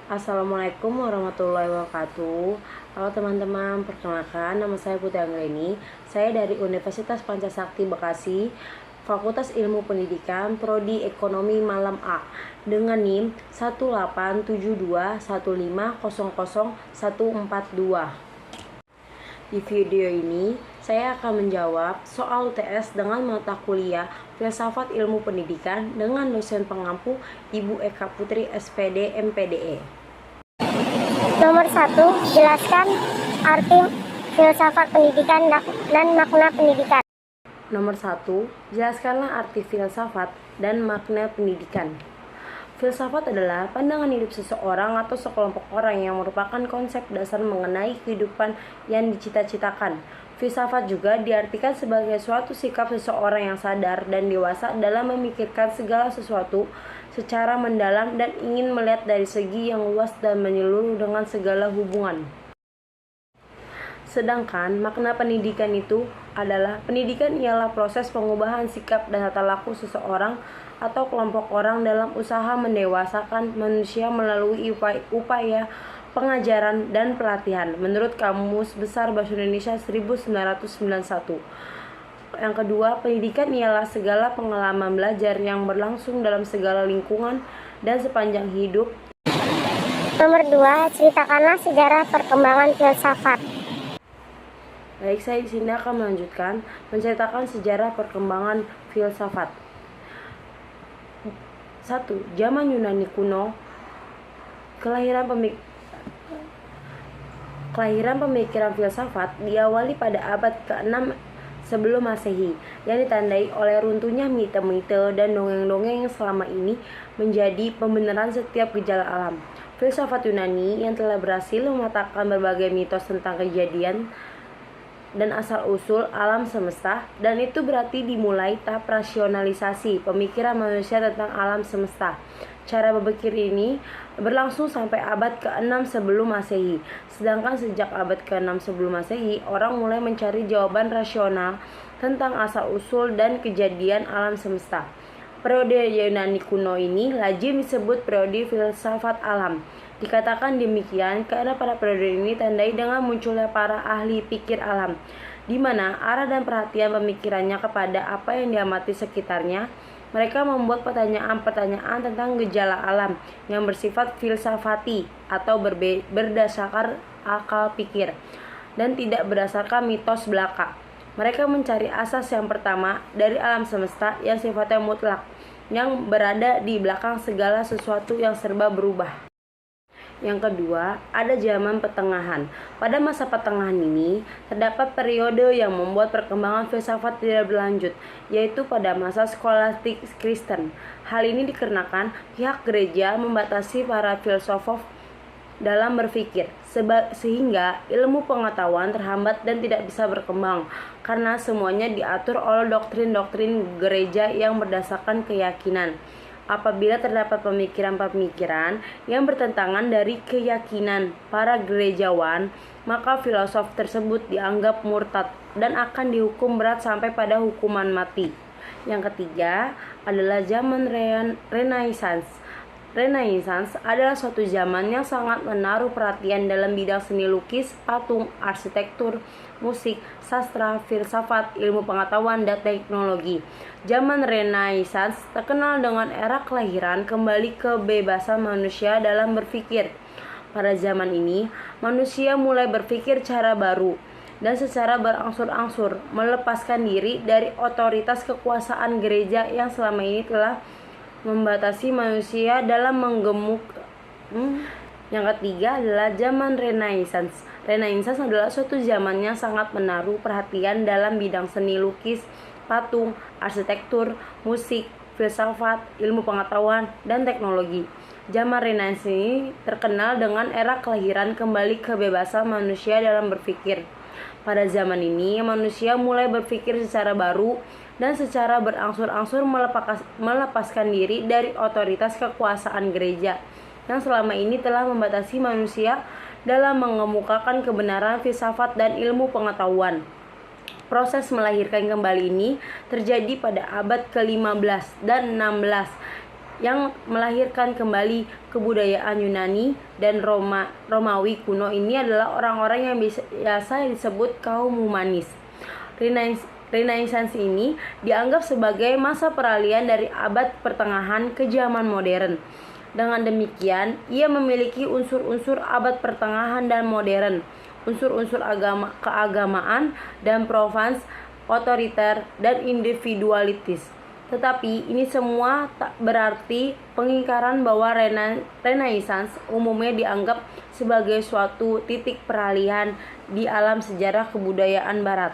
Assalamualaikum warahmatullahi wabarakatuh. Halo teman-teman, perkenalkan nama saya Putri Anggreni. Saya dari Universitas Pancasakti Bekasi, Fakultas Ilmu Pendidikan, Prodi Ekonomi Malam A, dengan NIM 18721500142. Di video ini, saya akan menjawab soal UTS dengan mata kuliah Filsafat Ilmu Pendidikan dengan dosen pengampu Ibu Eka Putri SPD MPDE. Nomor 1, jelaskan arti filsafat pendidikan dan makna pendidikan. Nomor 1, jelaskanlah arti filsafat dan makna pendidikan. Filsafat adalah pandangan hidup seseorang atau sekelompok orang yang merupakan konsep dasar mengenai kehidupan yang dicita-citakan. Filsafat juga diartikan sebagai suatu sikap seseorang yang sadar dan dewasa dalam memikirkan segala sesuatu secara mendalam dan ingin melihat dari segi yang luas dan menyeluruh dengan segala hubungan. Sedangkan makna pendidikan itu adalah pendidikan ialah proses pengubahan sikap dan tata laku seseorang atau kelompok orang dalam usaha mendewasakan manusia melalui upaya pengajaran dan pelatihan menurut Kamus Besar Bahasa Indonesia 1991. Yang kedua, pendidikan ialah segala pengalaman belajar yang berlangsung dalam segala lingkungan dan sepanjang hidup. Nomor 2, ceritakanlah sejarah perkembangan filsafat. Baik, saya di sini akan melanjutkan menceritakan sejarah perkembangan filsafat. 1. Zaman Yunani kuno. Kelahiran pemikiran filsafat diawali pada abad ke-6 sebelum Masehi, yang ditandai oleh runtuhnya mite-mite dan dongeng-dongeng yang selama ini menjadi pembenaran setiap gejala alam. Filsafat Yunani yang telah berhasil mematahkan berbagai mitos tentang kejadian dan asal-usul alam semesta, dan itu berarti dimulai tahap rasionalisasi pemikiran manusia tentang alam semesta. Cara berpikir ini berlangsung sampai abad ke-6 sebelum Masehi. Sedangkan sejak abad ke-6 sebelum Masehi, orang mulai mencari jawaban rasional tentang asal-usul dan kejadian alam semesta. Periode Yunani kuno ini lazim disebut periode filsafat alam. Dikatakan demikian karena pada periode ini tandai dengan munculnya para ahli pikir alam, di mana arah dan perhatian pemikirannya kepada apa yang diamati sekitarnya. Mereka membuat pertanyaan-pertanyaan tentang gejala alam yang bersifat filsafati atau berdasarkan akal pikir dan tidak berdasarkan mitos belaka. Mereka mencari asas yang pertama dari alam semesta yang sifatnya mutlak, yang berada di belakang segala sesuatu yang serba berubah. Yang kedua, ada zaman pertengahan. Pada masa pertengahan ini, terdapat periode yang membuat perkembangan filsafat tidak berlanjut, yaitu pada masa skolastik Kristen. Hal ini dikarenakan pihak gereja membatasi para filsuf dalam berpikir, sehingga ilmu pengetahuan terhambat dan tidak bisa berkembang, karena semuanya diatur oleh doktrin-doktrin gereja yang berdasarkan keyakinan. Apabila terdapat pemikiran-pemikiran yang bertentangan dari keyakinan para gerejawan, maka filosof tersebut dianggap murtad dan akan dihukum berat sampai pada hukuman mati. Yang ketiga adalah zaman Renaissance. Renaissance adalah suatu zaman yang sangat menaruh perhatian dalam bidang seni lukis, patung, arsitektur, musik, sastra, filsafat, ilmu pengetahuan, dan teknologi. Zaman Renaissance terkenal dengan era kelahiran kembali kebebasan manusia dalam berpikir. Pada zaman ini, manusia mulai berpikir cara baru dan secara berangsur-angsur melepaskan diri dari otoritas kekuasaan gereja yang selama ini telah membatasi manusia dalam menggemuk. Yang ketiga adalah zaman Renaissance. Renaissance adalah suatu zaman yang sangat menaruh perhatian dalam bidang seni lukis, patung, arsitektur, musik, filsafat, ilmu pengetahuan, dan teknologi. Zaman Renaissance ini terkenal dengan era kelahiran kembali kebebasan manusia dalam berpikir. Pada zaman ini, manusia mulai berpikir secara baru dan secara berangsur-angsur melepaskan diri dari otoritas kekuasaan gereja yang selama ini telah membatasi manusia dalam mengemukakan kebenaran filsafat dan ilmu pengetahuan. Proses melahirkan kembali ini terjadi pada abad ke-15 dan 16 yang melahirkan kembali kebudayaan Yunani dan Romawi kuno ini adalah orang-orang yang biasa disebut kaum humanis. Renaissance ini dianggap sebagai masa peralihan dari abad pertengahan ke zaman modern. Dengan demikian, ia memiliki unsur-unsur abad pertengahan dan modern, unsur-unsur keagamaan dan provence, otoriter, dan individualitis. Tetapi ini semua tak berarti pengingkaran bahwa Renaissance umumnya dianggap sebagai suatu titik peralihan di alam sejarah kebudayaan Barat.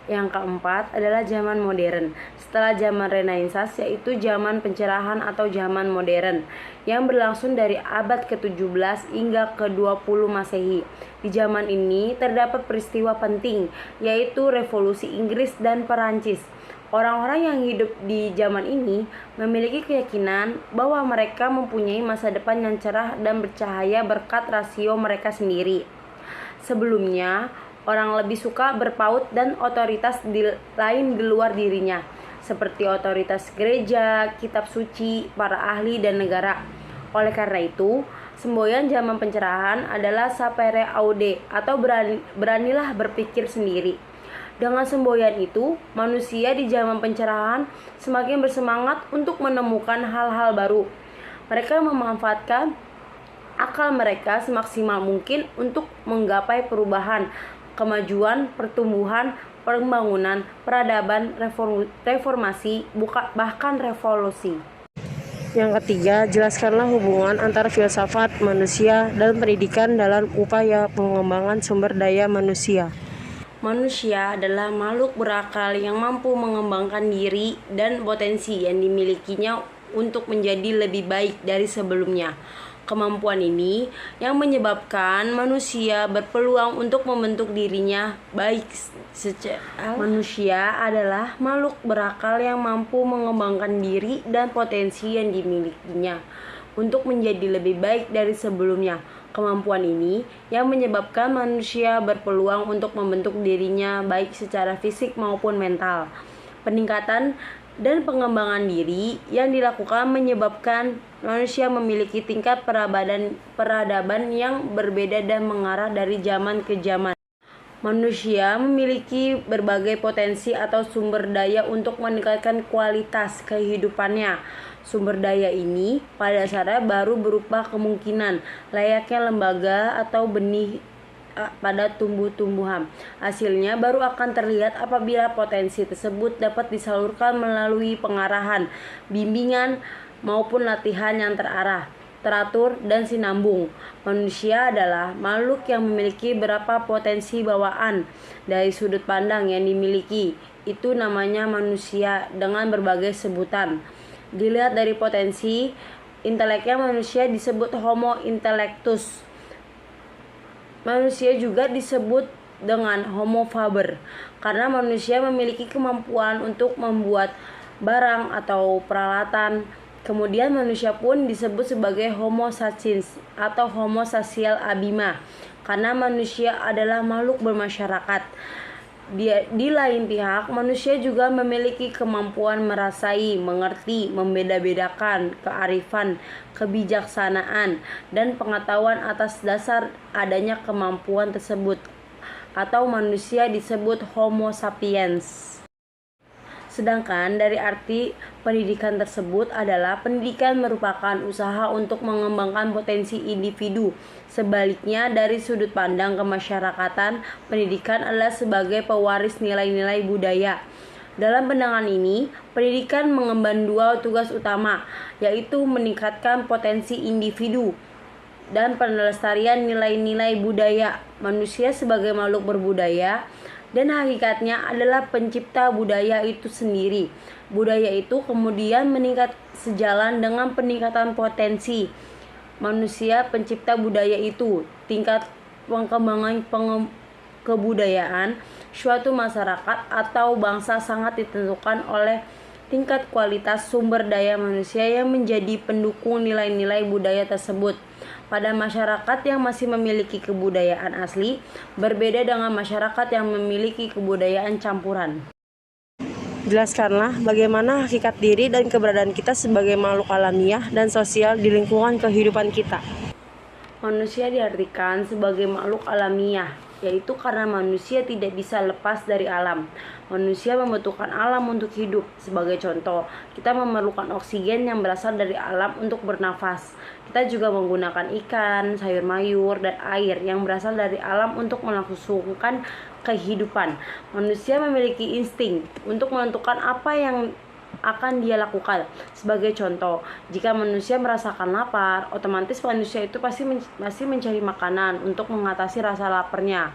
Yang keempat adalah zaman modern. Setelah zaman Renaissance, yaitu zaman pencerahan atau zaman modern yang berlangsung dari abad ke-17 hingga ke-20 Masehi. Di zaman ini terdapat peristiwa penting, yaitu Revolusi Inggris dan Perancis. Orang-orang yang hidup di zaman ini memiliki keyakinan bahwa mereka mempunyai masa depan yang cerah dan bercahaya berkat rasio mereka sendiri. Sebelumnya, orang lebih suka berpaut dan otoritas lain di luar dirinya, seperti otoritas gereja, kitab suci, para ahli, dan negara. Oleh karena itu, semboyan zaman pencerahan adalah sapere aude atau beranilah berpikir sendiri. Dengan semboyan itu, manusia di zaman pencerahan semakin bersemangat untuk menemukan hal-hal baru. Mereka memanfaatkan akal mereka semaksimal mungkin untuk menggapai perubahan, kemajuan, pertumbuhan, pembangunan, peradaban, reformasi, bahkan revolusi. Yang ketiga, jelaskanlah hubungan antara filsafat manusia dan pendidikan dalam upaya pengembangan sumber daya manusia. Manusia adalah makhluk berakal yang mampu mengembangkan diri dan potensi yang dimilikinya untuk menjadi lebih baik dari sebelumnya. Kemampuan ini yang menyebabkan manusia berpeluang untuk membentuk dirinya baik secara. Manusia adalah makhluk berakal yang mampu mengembangkan diri dan potensi yang dimilikinya untuk menjadi lebih baik dari sebelumnya. Kemampuan ini yang menyebabkan manusia berpeluang untuk membentuk dirinya baik secara fisik maupun mental. Peningkatan dan pengembangan diri yang dilakukan menyebabkan manusia memiliki tingkat peradaban yang berbeda dan mengarah dari zaman ke zaman. Manusia memiliki berbagai potensi atau sumber daya untuk meningkatkan kualitas kehidupannya. Sumber daya ini pada dasarnya baru berupa kemungkinan, layaknya lembaga atau benih pada tumbuh-tumbuhan. Hasilnya baru akan terlihat apabila potensi tersebut dapat disalurkan melalui pengarahan, bimbingan, maupun latihan yang terarah, teratur, dan sinambung. Manusia adalah makhluk yang memiliki beberapa potensi bawaan dari sudut pandang yang dimiliki. Itu namanya manusia dengan berbagai sebutan. Dilihat dari potensi inteleknya, manusia disebut Homo intellectus. Manusia juga disebut dengan Homo faber karena manusia memiliki kemampuan untuk membuat barang atau peralatan. Kemudian manusia pun disebut sebagai Homo sapiens atau Homo sapiens abima karena manusia adalah makhluk bermasyarakat. Di lain pihak, manusia juga memiliki kemampuan merasai, mengerti, membeda-bedakan, kearifan, kebijaksanaan, dan pengetahuan atas dasar adanya kemampuan tersebut, atau manusia disebut Homo sapiens. Sedangkan dari arti pendidikan tersebut adalah pendidikan merupakan usaha untuk mengembangkan potensi individu. Sebaliknya, dari sudut pandang kemasyarakatan, pendidikan adalah sebagai pewaris nilai-nilai budaya. Dalam pandangan ini, pendidikan mengemban dua tugas utama, yaitu meningkatkan potensi individu dan pelestarian nilai-nilai budaya. Manusia sebagai makhluk berbudaya dan hakikatnya adalah pencipta budaya itu sendiri. Budaya itu kemudian meningkat sejalan dengan peningkatan potensi manusia pencipta budaya itu. Tingkat pengembangan kebudayaan suatu masyarakat atau bangsa sangat ditentukan oleh tingkat kualitas sumber daya manusia yang menjadi pendukung nilai-nilai budaya tersebut. Pada masyarakat yang masih memiliki kebudayaan asli, berbeda dengan masyarakat yang memiliki kebudayaan campuran. Jelaskanlah bagaimana hakikat diri dan keberadaan kita sebagai makhluk alamiah dan sosial di lingkungan kehidupan kita. Manusia diartikan sebagai makhluk alamiah, yaitu karena manusia tidak bisa lepas dari alam. Manusia membutuhkan alam untuk hidup. Sebagai contoh, kita memerlukan oksigen yang berasal dari alam untuk bernafas. Kita juga menggunakan ikan, sayur mayur, dan air yang berasal dari alam untuk melangsungkan kehidupan. Manusia memiliki insting untuk menentukan apa yang akan dia lakukan. Sebagai contoh, jika manusia merasakan lapar, otomatis manusia itu pasti mencari makanan untuk mengatasi rasa laparnya.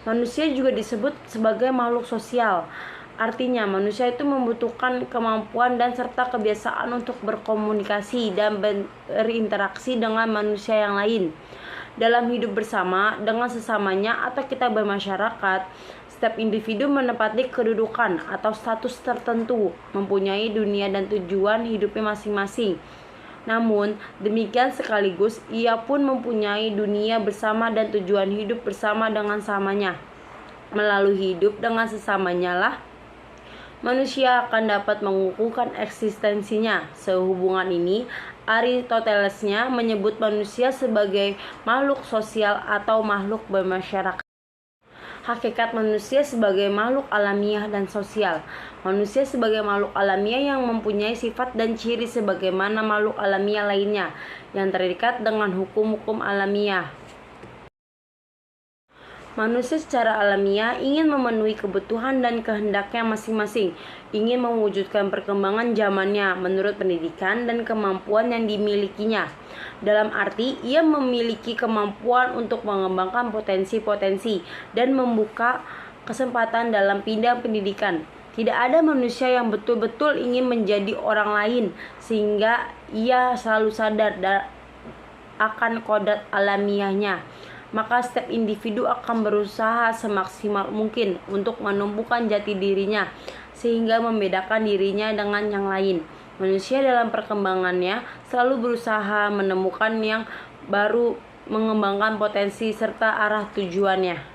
Manusia juga disebut sebagai makhluk sosial. Artinya, manusia itu membutuhkan kemampuan dan serta kebiasaan untuk berkomunikasi dan berinteraksi dengan manusia yang lain. Dalam hidup bersama dengan sesamanya atau kita bermasyarakat, setiap individu menempati kedudukan atau status tertentu, mempunyai dunia dan tujuan hidupnya masing-masing. Namun, demikian sekaligus ia pun mempunyai dunia bersama dan tujuan hidup bersama dengan samanya. Melalui hidup dengan sesamanya lah manusia akan dapat mengukuhkan eksistensinya. Sehubungan ini, Aristotelesnya menyebut manusia sebagai makhluk sosial atau makhluk bermasyarakat. Hakikat manusia sebagai makhluk alamiah dan sosial. Manusia sebagai makhluk alamiah yang mempunyai sifat dan ciri sebagaimana makhluk alamiah lainnya yang terikat dengan hukum-hukum alamiah. Manusia secara alamiah ingin memenuhi kebutuhan dan kehendaknya masing-masing, ingin mewujudkan perkembangan zamannya menurut pendidikan dan kemampuan yang dimilikinya. Dalam arti, ia memiliki kemampuan untuk mengembangkan potensi-potensi dan membuka kesempatan dalam bidang pendidikan. Tidak ada manusia yang betul-betul ingin menjadi orang lain, sehingga ia selalu sadar akan kodrat alamiahnya. Maka setiap individu akan berusaha semaksimal mungkin untuk menumbuhkan jati dirinya sehingga membedakan dirinya dengan yang lain. Manusia dalam perkembangannya selalu berusaha menemukan yang baru, mengembangkan potensi serta arah tujuannya.